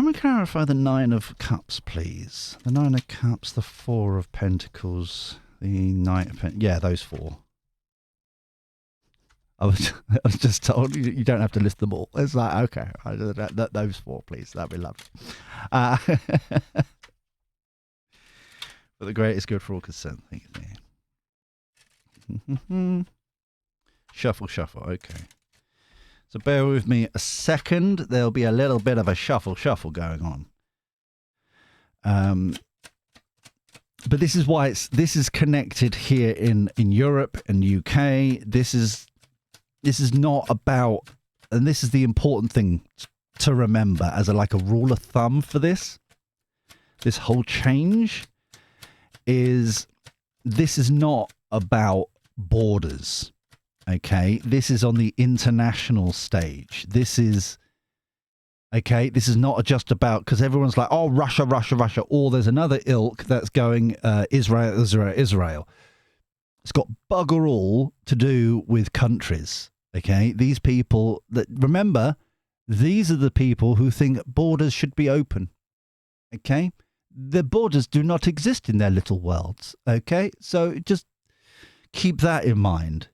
we clarify the 9 of Cups, please? The 9 of Cups, the 4 of Pentacles... The Knight of Pentacles. Yeah, those 4. I was just told you don't have to list them all. It's like, okay, those 4, please. That'd be lovely. For the greatest good for all concerned. Thank you. Shuffle, shuffle. Okay. So bear with me a second. There'll be a little bit of a shuffle, shuffle going on. But this is why this is connected here in Europe and UK. This is not about, and this is the important thing to remember as a rule of thumb for this whole change is this is not about borders. Okay, this is on the international stage. This is not just about, because everyone's like, oh, Russia, Russia, Russia, or there's another ilk that's going Israel, Israel, Israel. It's got bugger all to do with countries. Okay, these people that, remember, these are the people who think borders should be open. Okay, the borders do not exist in their little worlds. Okay, so just keep that in mind.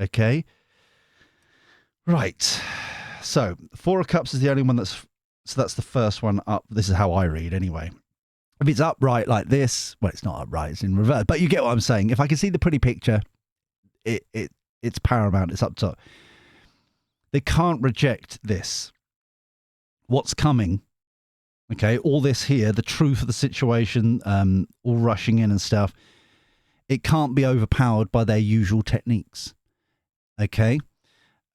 Okay, right. So, Four of Cups is the only one that's the first one up. This is how I read anyway. If it's upright like this, well, it's not upright, it's in reverse. But you get what I'm saying. If I can see the pretty picture, it's paramount, it's up top. They can't reject this. What's coming, okay, all this here, the truth of the situation, all rushing in and stuff, it can't be overpowered by their usual techniques. Okay?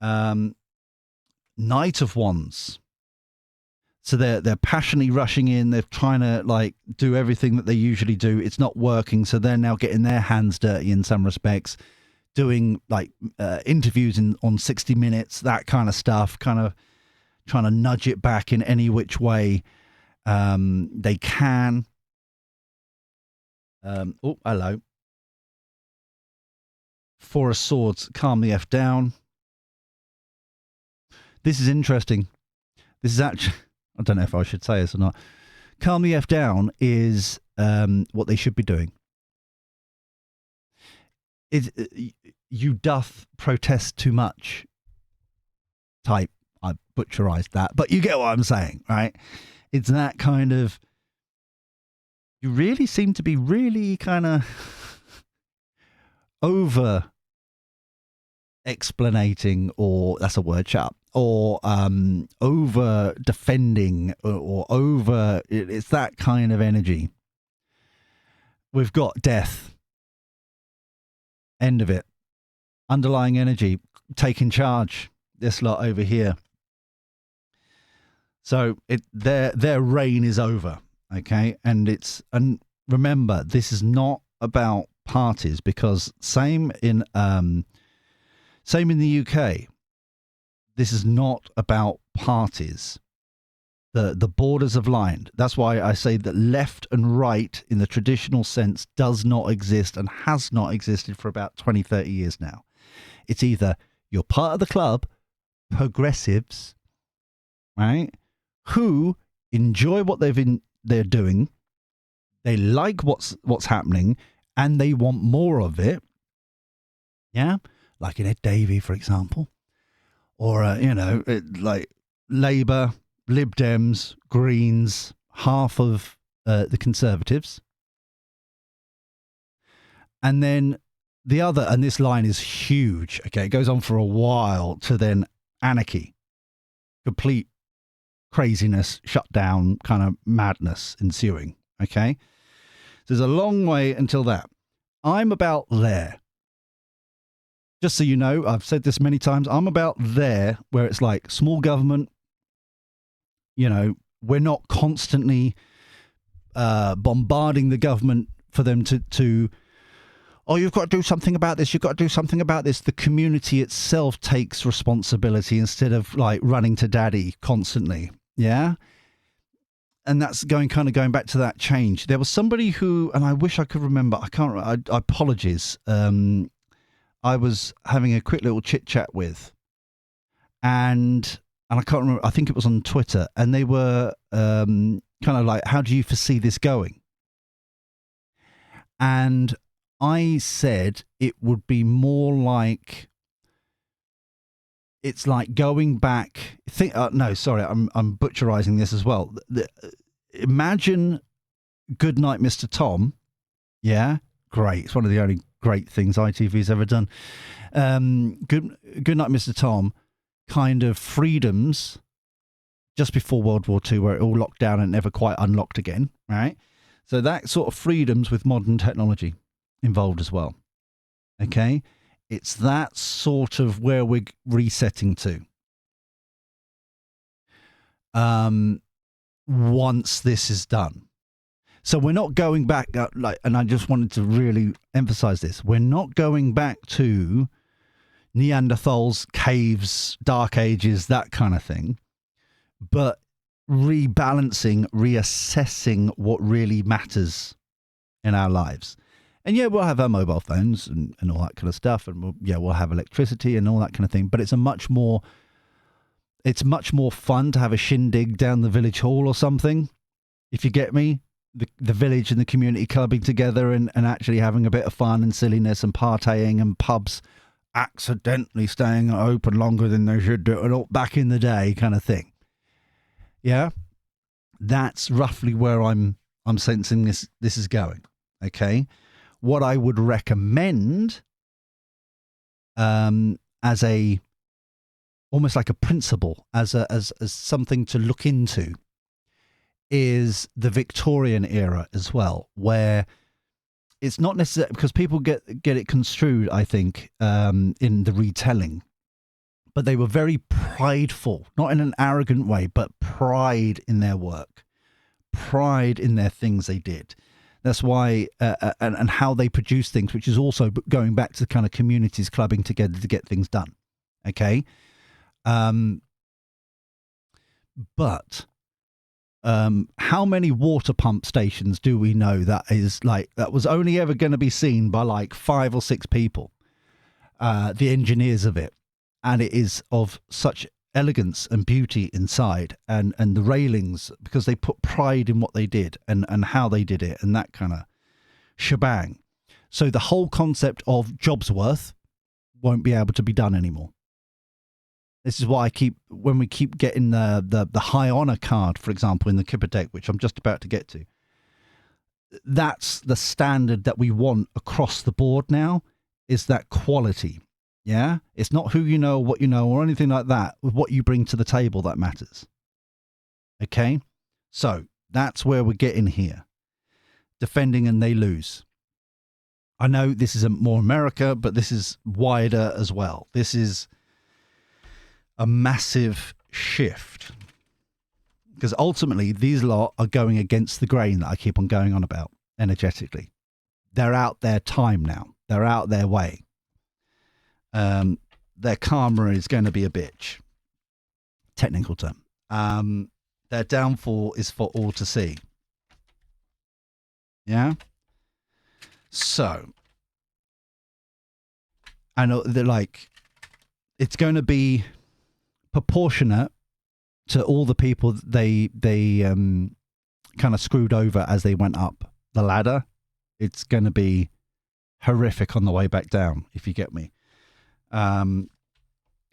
Knight of Wands. So they're passionately rushing in. They're trying to do everything that they usually do. It's not working. So they're now getting their hands dirty in some respects, doing interviews on 60 Minutes, that kind of stuff, kind of trying to nudge it back in any which way they can. Oh, hello. Four of Swords, calm the F down. This is interesting. This is actually, I don't know if I should say this or not. Calm the F down is what they should be doing. You doth protest too much type. I butcherized that, but you get what I'm saying, right? It's that kind of, you really seem to be really kind of over explanating, or that's a word, shut up, or over defending, or over, it's that kind of energy. We've got death. End of it. Underlying energy, taking charge. This lot over here. So their reign is over, okay? And remember, this is not about parties, because same in the UK. This is not about parties. The borders have lined. That's why I say that left and right in the traditional sense does not exist and has not existed for about 20, 30 years now. It's either you're part of the club, progressives, right, who enjoy what they're doing, they like what's happening, and they want more of it. Yeah, like in Ed Davey, for example, or like Labour, Lib Dems, Greens, half of the Conservatives, and then the other, and this line is huge. Okay, it goes on for a while to then anarchy, complete craziness, shutdown, kind of madness ensuing. Okay, there's a long way until that. I'm about there. Just so you know, I've said this many times, I'm about there where it's like small government. You know, we're not constantly bombarding the government for them to, oh, you've got to do something about this, you've got to do something about this. The community itself takes responsibility instead of running to daddy constantly. Yeah. And that's going back to that change. There was somebody who, and I wish I could remember, I apologize. I was having a quick little chit chat with, and I can't remember, I think it was on Twitter, and they were kind of like, how do you foresee this going? And I said it would be more like, it's like going back. No, sorry, I'm butcherizing this as well. Imagine Goodnight, Mr. Tom. Yeah, great. It's one of the only great things ITV's ever done. Good Night, Mr. Tom, kind of freedoms just before World War II, where it all locked down and never quite unlocked again, right? So that sort of freedoms with modern technology involved as well. Okay? It's that sort of where we're resetting to. Once this is done. So we're not going back, and I just wanted to really emphasize this. We're not going back to Neanderthals, caves, Dark Ages, that kind of thing, but rebalancing, reassessing what really matters in our lives. And yeah, we'll have our mobile phones and all that kind of stuff, and we'll have electricity and all that kind of thing. But it's much more fun to have a shindig down the village hall or something, if you get me. The village and the community clubbing together and actually having a bit of fun and silliness and partying, and pubs accidentally staying open longer than they should do, and all back in the day kind of thing. Yeah, that's roughly where I'm sensing this is going. Okay, what I would recommend, as a almost like a principle, as something to look into, is the Victorian era as well, where it's not necessarily, because people get it construed, I think, in the retelling, but they were very prideful, not in an arrogant way, but pride in their work, pride in their things they did. That's why, and how they produce things, which is also going back to the kind of communities clubbing together to get things done. Okay. But how many water pump stations do we know that was only ever going to be seen by like 5 or 6 people, the engineers of it, and it is of such elegance and beauty inside, and the railings, because they put pride in what they did and how they did it and that kind of shebang. So the whole concept of jobs worth won't be able to be done anymore. This is why when we keep getting the high honor card, for example, in the Kipper deck, which I'm just about to get to, that's the standard that we want across the board now, is that quality. Yeah? It's not who you know, what you know, or anything like that. With what you bring to the table that matters. Okay? So that's where we're getting here. Defending and they lose. I know this isn't more America, but this is wider as well. This is a massive shift, because ultimately these lot are going against the grain that I keep on going on about energetically. They're out their time now. They're out their way. Their karma is going to be a bitch. Technical term. Their downfall is for all to see. Yeah. So, I know they're like, it's going to be proportionate to all the people they kind of screwed over as they went up the ladder. It's going to be horrific on the way back down, if you get me.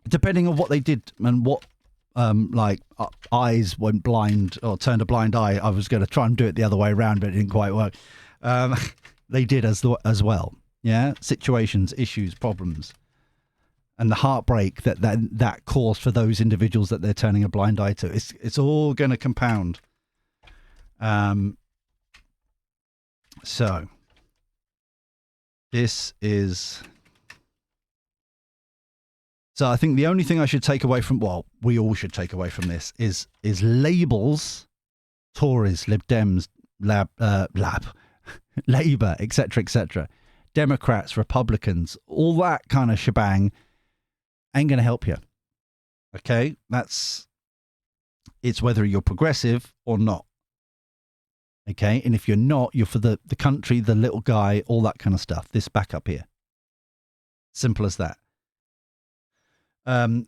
Depending on what they did and what eyes went blind or turned a blind eye. I was going to try and do it the other way around, but it didn't quite work. They did as well. Yeah, situations, issues, problems. And the heartbreak that caused for those individuals that they're turning a blind eye to, it's all going to compound. So this is. So I think the only thing I should take away from, well, we all should take away from this is labels, Tories, Lib Dems, Labour, etc., Democrats, Republicans, all that kind of shebang. Ain't going to help you. Okay? It's whether you're progressive or not. Okay? And if you're not, you're for the country, the little guy, all that kind of stuff. This back up here. Simple as that.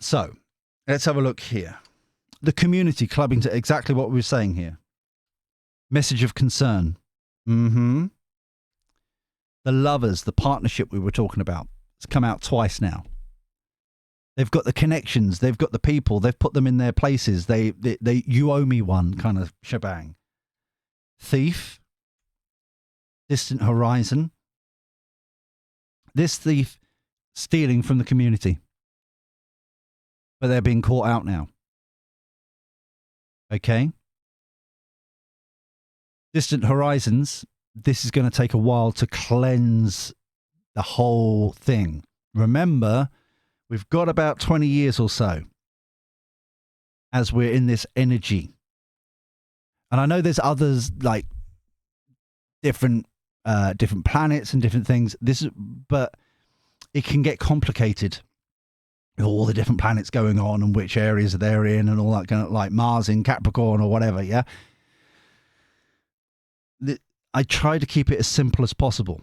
So, let's have a look here. The community clubbing to exactly what we were saying here. Message of concern. The lovers, the partnership we were talking about. It's come out twice now. They've got the connections. They've got the people. They've put them in their places. They you owe me one kind of shebang. Thief. Distant horizon. this thief stealing from the community, but they're being caught out now. Okay. Distant horizons. This is going to take a while to cleanse the whole thing. Remember, we've got about 20 years or so as we're in this energy. And I know there's others, like different planets and different things. But it can get complicated with all the different planets going on and which areas they're in and all that kind of, like Mars in Capricorn or whatever. Yeah. I try to keep it as simple as possible.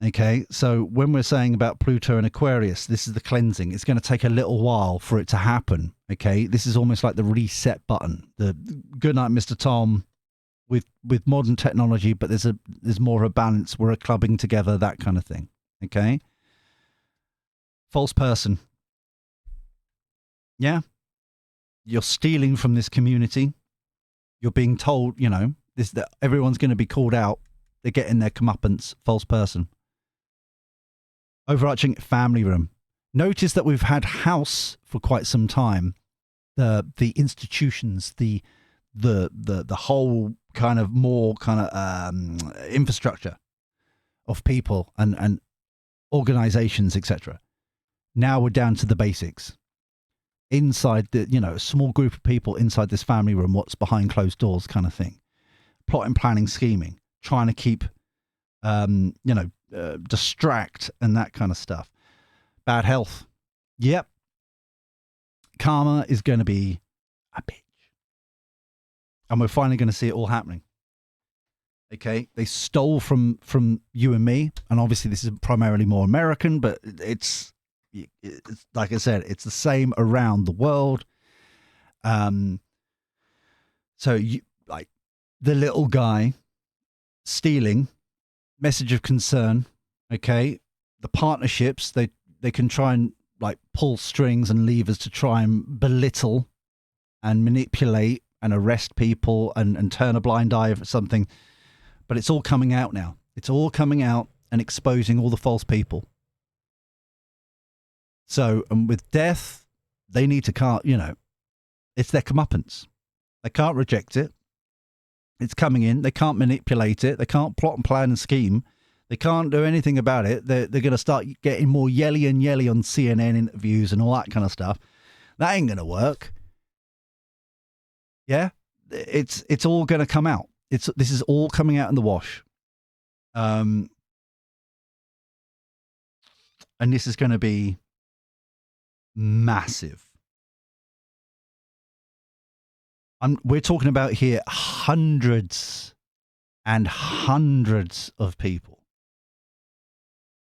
Okay. So when we're saying about Pluto and Aquarius, this is the cleansing. It's going to take a little while for it to happen. Okay. This is almost like the reset button. The good night, Mr. Tom, with modern technology, but there's more of a balance. We're a clubbing together, that kind of thing. Okay. False person. Yeah. You're stealing from this community. You're being told, that everyone's going to be called out. They're getting their comeuppance. False person. Overarching family room. Notice that we've had house for quite some time. The institutions, the whole kind of more kind of infrastructure of people and organizations, etc. Now we're down to the basics. Inside a small group of people inside this family room, what's behind closed doors kind of thing. Plotting, planning, scheming, trying to keep, distract and that kind of stuff. Bad health. Yep. Karma is going to be a bitch. And we're finally going to see it all happening. Okay. They stole from you and me. And obviously this is primarily more American, but it's like I said, it's the same around the world. So the little guy stealing, message of concern. Okay. The partnerships, they can try and like pull strings and levers to try and belittle and manipulate and arrest people and turn a blind eye for something. But it's all coming out now. It's all coming out and exposing all the false people. So, and with death, they need to it's their comeuppance. They can't reject it. It's coming in. They can't manipulate it. They can't plot and plan and scheme. They can't do anything about it. They're going to start getting more yelly on CNN interviews and all that kind of stuff. That ain't going to work. Yeah, it's all going to come out. This is all coming out in the wash. And this is going to be massive. We're talking about here hundreds and hundreds of people.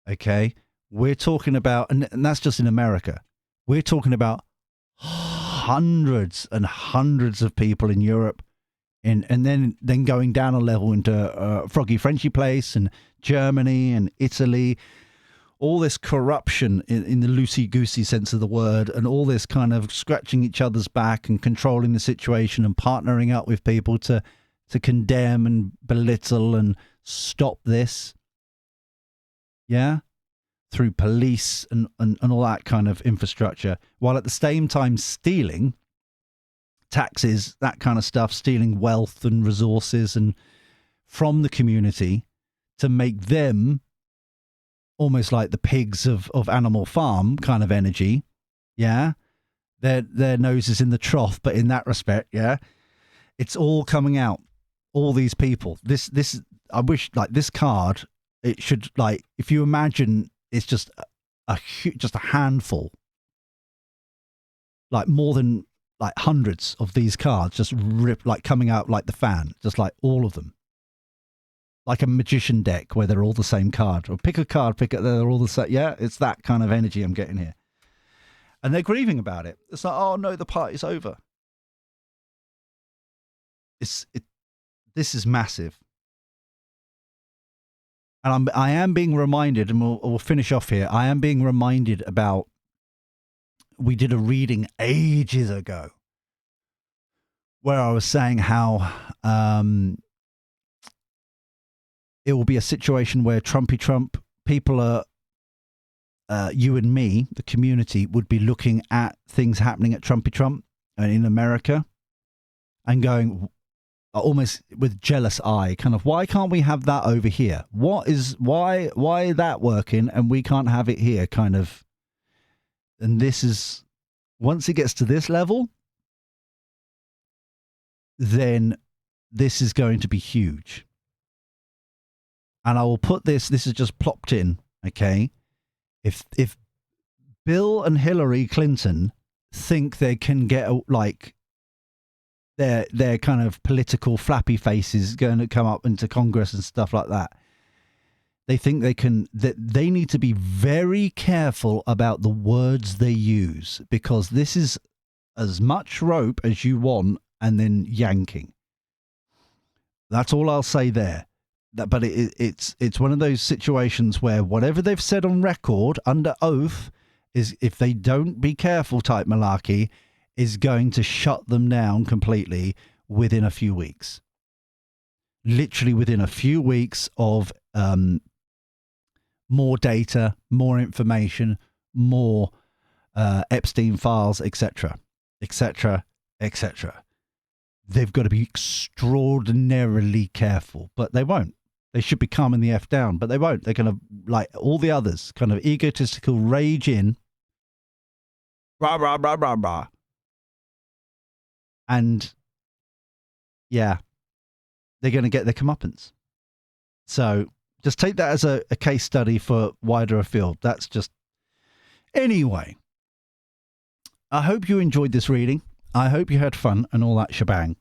Okay, we're talking about, and that's just in America. We're talking about hundreds and hundreds of people in Europe, and then going down a level into Froggy Frenchy Place and Germany and Italy. All this corruption in the loosey-goosey sense of the word, and all this kind of scratching each other's back and controlling the situation and partnering up with people to condemn and belittle and stop this. Yeah? Through police and all that kind of infrastructure, while at the same time stealing taxes, that kind of stuff, stealing wealth and resources and from the community to make them almost like the pigs of Animal Farm kind of energy. Yeah. Their nose is in the trough, but in that respect, yeah, it's all coming out. All these people, this, I wish like this card, it should like, if you imagine it's just a handful, like more than like hundreds of these cards just rip, like coming out like the fan, just like all of them. Like a magician deck where they're all the same card. Or pick a card, they're all the same. Yeah, it's that kind of energy I'm getting here. And they're grieving about it. It's like, oh no, the party's over. This is massive. And I am being reminded, and we'll finish off here. I am being reminded about, we did a reading ages ago where I was saying how it will be a situation where Trumpy Trump people are you and me, the community, would be looking at things happening at Trumpy Trump and in America and going almost with jealous eye, kind of, why can't we have that over here? Why is that working and we can't have it here, kind of. And this is, once it gets to this level, then this is going to be huge. And I will put this is just plopped in, okay? If Bill and Hillary Clinton think they can get, like, their kind of political flappy faces going to come up into Congress and stuff like that, they think they need to be very careful about the words they use, because this is as much rope as you want and then yanking. That's all I'll say there. But it's one of those situations where whatever they've said on record under oath is, if they don't be careful type malarkey, is going to shut them down completely within a few weeks. Literally within a few weeks of more data, more information, more Epstein files, etc., etc., etc. They've got to be extraordinarily careful, but they won't. They should be calming the F down, but they won't. They're going to, like all the others, kind of egotistical rage in. Rah, rah, rah, rah, rah. And, yeah, they're going to get their comeuppance. So just take that as a case study for wider afield. That's just... Anyway, I hope you enjoyed this reading. I hope you had fun and all that shebang.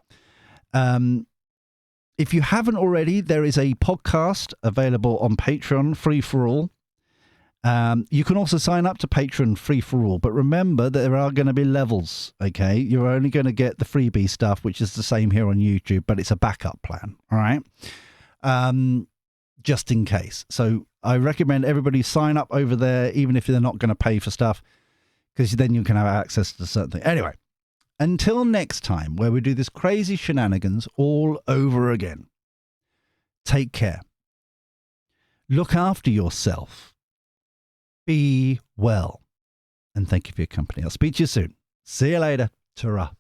If you haven't already, there is a podcast available on Patreon, free for all. You can also sign up to Patreon, free for all. But remember that there are going to be levels, okay? You're only going to get the freebie stuff, which is the same here on YouTube, but it's a backup plan, all right? Just in case. So I recommend everybody sign up over there, even if they're not going to pay for stuff, because then you can have access to certain things. Anyway. Until next time, where we do this crazy shenanigans all over again. Take care. Look after yourself. Be well. And thank you for your company. I'll speak to you soon. See you later. Ta-ra.